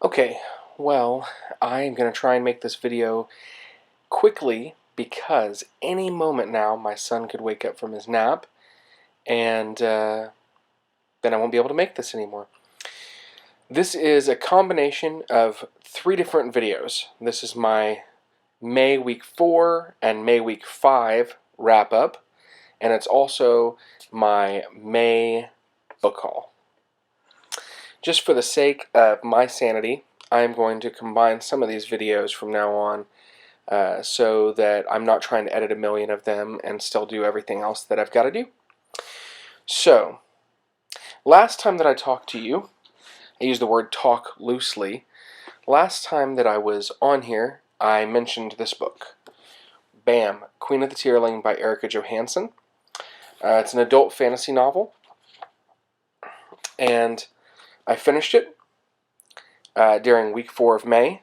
Okay, well, I'm going to try and make this video quickly because any moment now my son could wake up from his nap and then I won't be able to make this anymore. This is a combination of 3 different videos. This is my May Week 4 and May Week 5 wrap-up, and it's also my May book haul. Just for the sake of my sanity, I'm going to combine some of these videos from now on so that I'm not trying to edit a million of them and still do everything else that I've got to do. So, last time that I talked to you, I use the word talk loosely. Last time that I was on here, I mentioned this book. Bam! Queen of the Tearling by Erica Johansson. It's an adult fantasy novel, and I finished it during week 4 of May.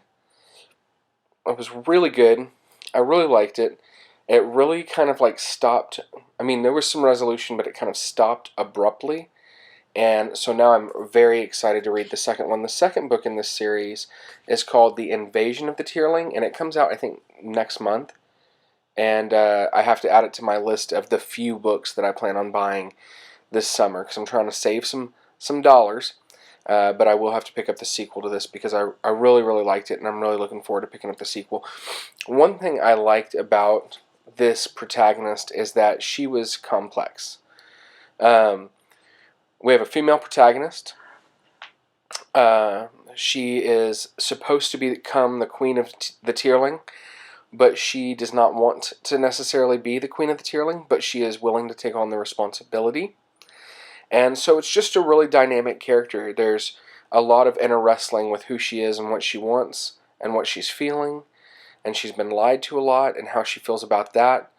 It was really good. I really liked it. It really kind of like stopped. I mean, there was some resolution, but it kind of stopped abruptly. And so now I'm very excited to read the second one. The second book in this series is called The Invasion of the Tearling, and it comes out, I think, next month. And I have to add it to my list of the few books that I plan on buying this summer because I'm trying to save some dollars. But I will have to pick up the sequel to this because I really, really liked it, and I'm really looking forward to picking up the sequel. One thing I liked about this protagonist is that she was complex. We have a female protagonist. She is supposed to become the queen of the Tearling, but she does not want to necessarily be the queen of the Tearling, but she is willing to take on the responsibility. And so it's just a really dynamic character. There's a lot of inner wrestling with who she is and what she wants and what she's feeling. And she's been lied to a lot and how she feels about that.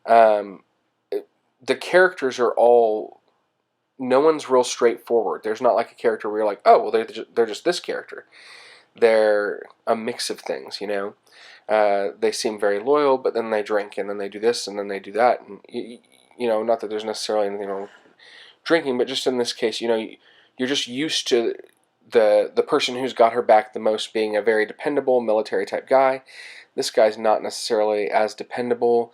The characters are all, no one's real straightforward. There's not like a character where you're like, oh, well, they're just this character. They're a mix of things, you know. They seem very loyal, but then they drink, and then they do this, and then they do that. And, you know, not that there's necessarily anything wrong with drinking, but just in this case, you know, you're just used to the person who's got her back the most being a very dependable military type guy. This guy's not necessarily as dependable.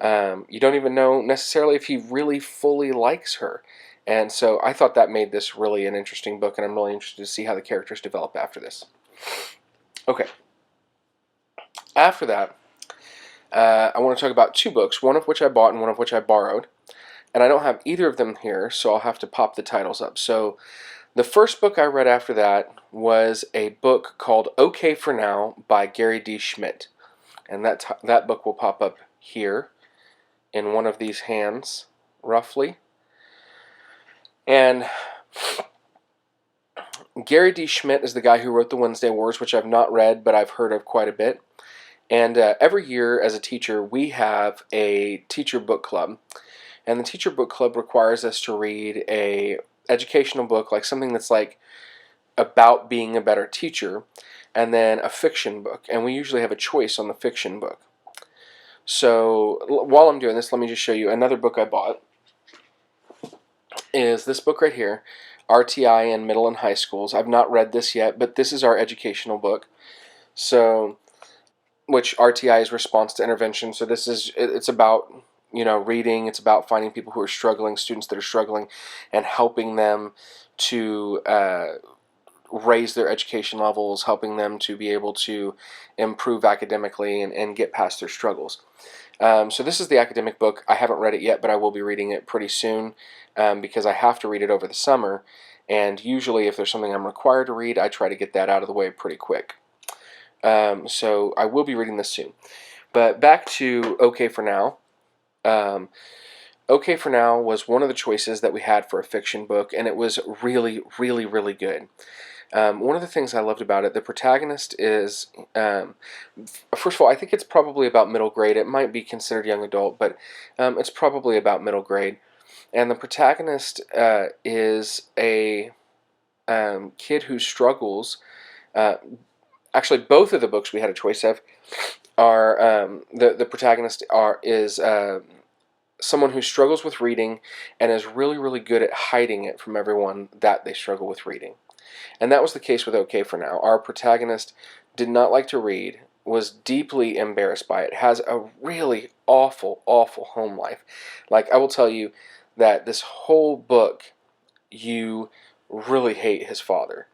You don't even know necessarily if he really fully likes her. And so I thought that made this really an interesting book, and I'm really interested to see how the characters develop after this. Okay. After that, I want to talk about 2 books, one of which I bought and one of which I borrowed. And I don't have either of them here, so I'll have to pop the titles up. So the first book I read after that was a book called Okay for Now by Gary D. Schmidt. And that book will pop up here in one of these hands, roughly. And Gary D. Schmidt is the guy who wrote The Wednesday Wars, which I've not read, but I've heard of quite a bit. And every year as a teacher, we have a teacher book club. And the teacher book club requires us to read a educational book, like something that's like about being a better teacher, and then a fiction book. And we usually have a choice on the fiction book. So while I'm doing this, let me just show you another book I bought. Is this book right here, RTI in Middle and High Schools. I've not read this yet, but this is our educational book. So, which RTI is Response to Intervention. So this is, it's about, you know, reading. It's about finding people who are struggling, students that are struggling, and helping them to raise their education levels, helping them to be able to improve academically and get past their struggles. So this is the academic book. I haven't read it yet, but I will be reading it pretty soon because I have to read it over the summer. And usually if there's something I'm required to read, I try to get that out of the way pretty quick. So I will be reading this soon. But back to Okay for Now. Okay for Now was one of the choices that we had for a fiction book, and it was really, really, really good. One of the things I loved about it, the protagonist is, first of all, I think it's probably about middle grade. It might be considered young adult, but it's probably about middle grade. And the protagonist is a kid who struggles. Actually, both of the books we had a choice of are the protagonist is someone who struggles with reading and is really, really good at hiding it from everyone that they struggle with reading. And that was the case with OK for Now. Our protagonist did not like to read, was deeply embarrassed by it, has a really awful, awful home life. Like, I will tell you that this whole book, you really hate his father.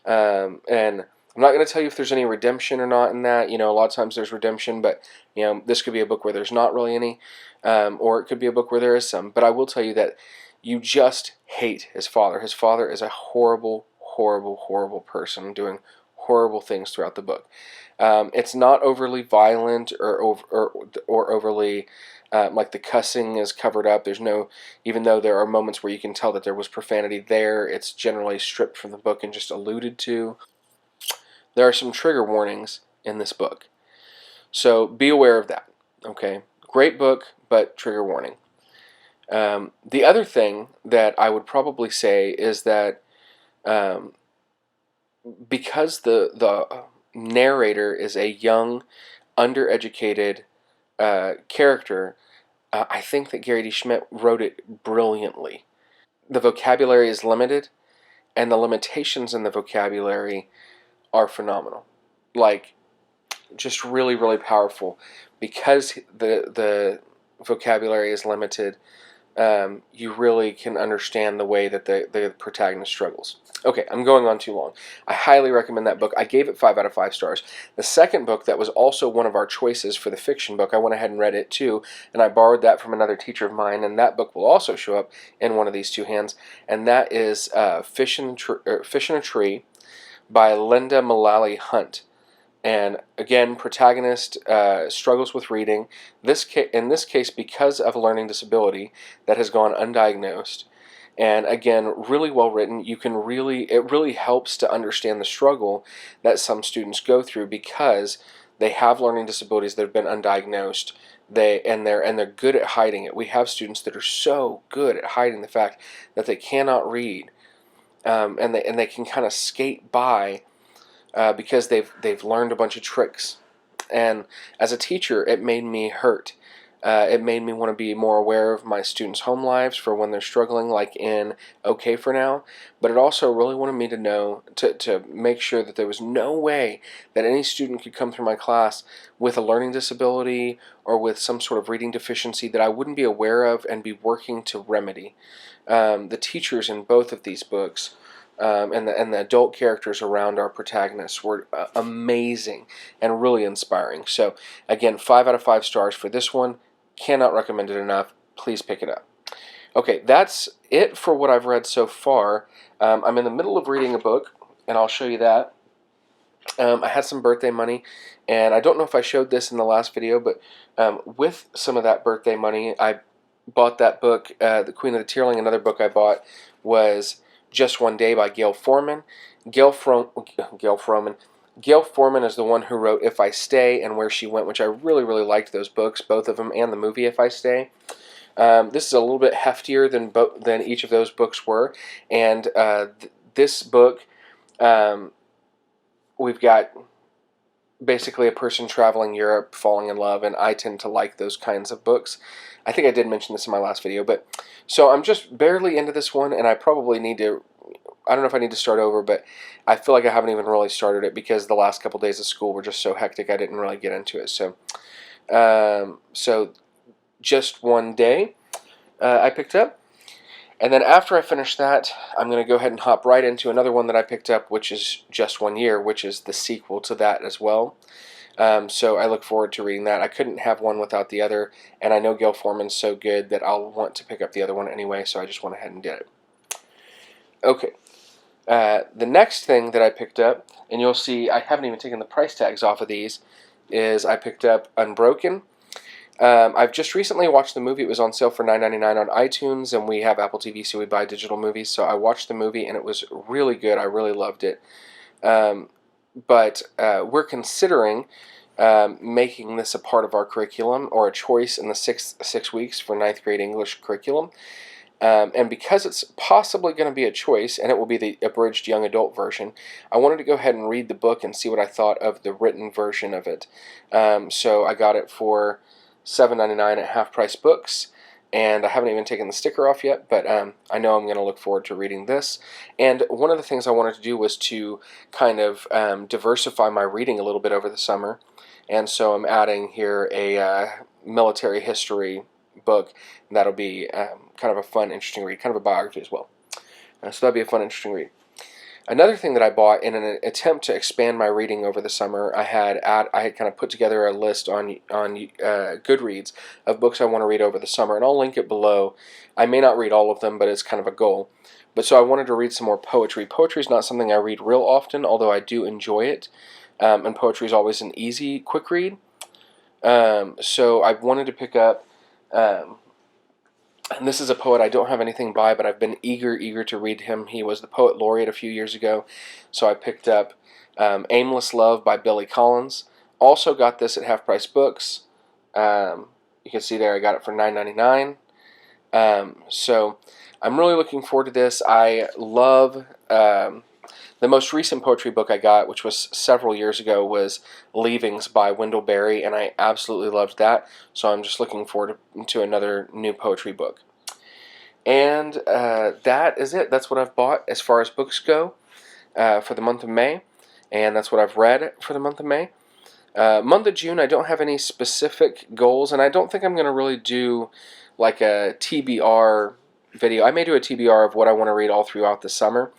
And I'm not going to tell you if there's any redemption or not in that. A lot of times there's redemption, but, this could be a book where there's not really any, or it could be a book where there is some. But I will tell you that you just hate his father. His father is a horrible, horrible, horrible person doing horrible things throughout the book. It's not overly violent or overly like the cussing is covered up. There's no, even though there are moments where you can tell that there was profanity there, it's generally stripped from the book and just alluded to. There are some trigger warnings in this book, so be aware of that. Okay, great book, but trigger warning. The other thing that I would probably say is that because the narrator is a young, undereducated character, I think that Gary D. Schmidt wrote it brilliantly. The vocabulary is limited, and the limitations in the vocabulary are phenomenal. Like, just really, really powerful. Because the vocabulary is limited, you really can understand the way that the protagonist struggles. Okay, I'm going on too long. I highly recommend that book. I gave it 5 out of 5 stars. The second book that was also one of our choices for the fiction book, I went ahead and read it too, and I borrowed that from another teacher of mine, and that book will also show up in one of these two hands, and that is Fish in a Tree by Linda Mullally Hunt. And again, protagonist struggles with reading. In this case, because of a learning disability that has gone undiagnosed. And again, really well written. It really helps to understand the struggle that some students go through because they have learning disabilities that have been undiagnosed. They're good at hiding it. We have students that are so good at hiding the fact that they cannot read, and they can kind of skate by. Because they've learned a bunch of tricks, and as a teacher, it made me hurt. It made me want to be more aware of my students' home lives for when they're struggling, like in OK for Now. But it also really wanted me to know to make sure that there was no way that any student could come through my class with a learning disability or with some sort of reading deficiency that I wouldn't be aware of and be working to remedy. The teachers in both of these books. And the adult characters around our protagonists were amazing and really inspiring. So again, 5 out of 5 stars for this one. Cannot recommend it enough. Please pick it up. Okay, that's it for what I've read so far. I'm in the middle of reading a book, and I'll show you that. I had some birthday money, and I don't know if I showed this in the last video, but with some of that birthday money, I bought that book, The Queen of the Tearling. Another book I bought was Just One Day by Gail Forman. Gail Forman is the one who wrote If I Stay and Where She Went, which I really, really liked those books, both of them, and the movie If I Stay. This is a little bit heftier than each of those books were, and this book, we've got basically a person traveling Europe, falling in love, and I tend to like those kinds of books. I think I did mention this in my last video, but so I'm just barely into this one, and I probably need to, I don't know if I need to start over, but I feel like I haven't even really started it because the last couple days of school were just so hectic I didn't really get into it. So, Just One Day I picked up. And then after I finish that, I'm going to go ahead and hop right into another one that I picked up, which is Just One Year, which is the sequel to that as well. So I look forward to reading that. I couldn't have one without the other, and I know Gail Forman's so good that I'll want to pick up the other one anyway, so I just went ahead and did it. Okay. The next thing that I picked up, and you'll see I haven't even taken the price tags off of these, is I picked up Unbroken. I've just recently watched the movie. It was on sale for $9.99 on iTunes, and we have Apple TV, so we buy digital movies. So I watched the movie, and it was really good. I really loved it. But we're considering making this a part of our curriculum, or a choice in the six weeks for 9th grade English curriculum. And because it's possibly going to be a choice, and it will be the abridged young adult version, I wanted to go ahead and read the book and see what I thought of the written version of it. So I got it for $7.99 at Half Price Books, and I haven't even taken the sticker off yet, but I know I'm going to look forward to reading this. And one of the things I wanted to do was to kind of diversify my reading a little bit over the summer, and so I'm adding here a military history book, and that'll be kind of a fun, interesting read, kind of a biography as well. So that'll be a fun, interesting read. Another thing that I bought in an attempt to expand my reading over the summer, I had kind of put together a list on Goodreads of books I want to read over the summer, and I'll link it below. I may not read all of them, but it's kind of a goal. But so I wanted to read some more poetry. Poetry is not something I read real often, although I do enjoy it, and poetry is always an easy, quick read. So I wanted to pick up. And this is a poet I don't have anything by, but I've been eager to read him. He was the poet laureate a few years ago, so I picked up Aimless Love by Billy Collins. Also got this at Half Price Books. You can see there I got it for $9.99. So I'm really looking forward to this. I love the most recent poetry book I got, which was several years ago, was Leavings by Wendell Berry, and I absolutely loved that. So I'm just looking forward to another new poetry book. And that is it. That's what I've bought as far as books go for the month of May, and that's what I've read for the month of May. Month of June, I don't have any specific goals, and I don't think I'm going to really do like a TBR video. I may do a TBR of what I want to read all throughout the summer.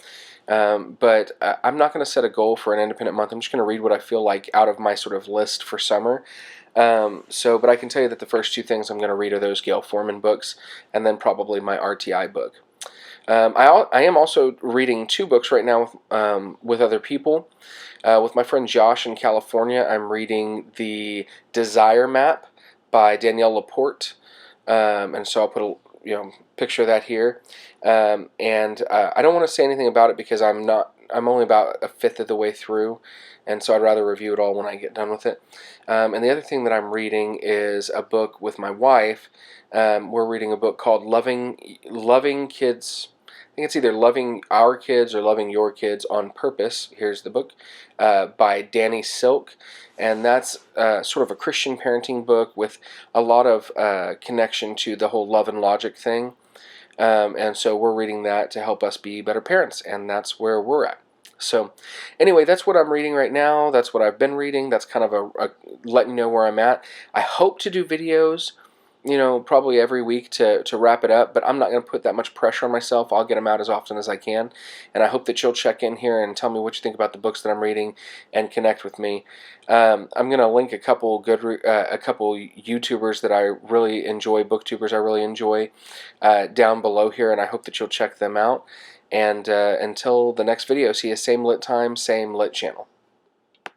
But I'm not going to set a goal for an independent month. I'm just going to read what I feel like out of my sort of list for summer. But I can tell you that the first two things I'm going to read are those Gail Forman books, and then probably my RTI book. I am also reading two books right now with other people. With my friend Josh in California, I'm reading The Desire Map by Danielle Laporte, and so I'll put a picture of that here. I don't want to say anything about it because I'm only about a fifth of the way through, and so I'd rather review it all when I get done with it. And the other thing that I'm reading is a book with my wife. We're reading a book called Loving Kids. I think it's either Loving Our Kids or Loving Your Kids on Purpose. Here's the book by Danny Silk. And that's sort of a Christian parenting book with a lot of connection to the whole love and logic thing. And so we're reading that to help us be better parents, and that's where we're at. So anyway, that's what I'm reading right now. That's what I've been reading. That's kind of a letting you know where I'm at. I hope to do videos, probably every week to wrap it up, but I'm not going to put that much pressure on myself. I'll get them out as often as I can, and I hope that you'll check in here and tell me what you think about the books that I'm reading and connect with me. I'm going to link a couple YouTubers that I really enjoy, Booktubers I really enjoy, down below here, and I hope that you'll check them out. And until the next video, see you same lit time, same lit channel.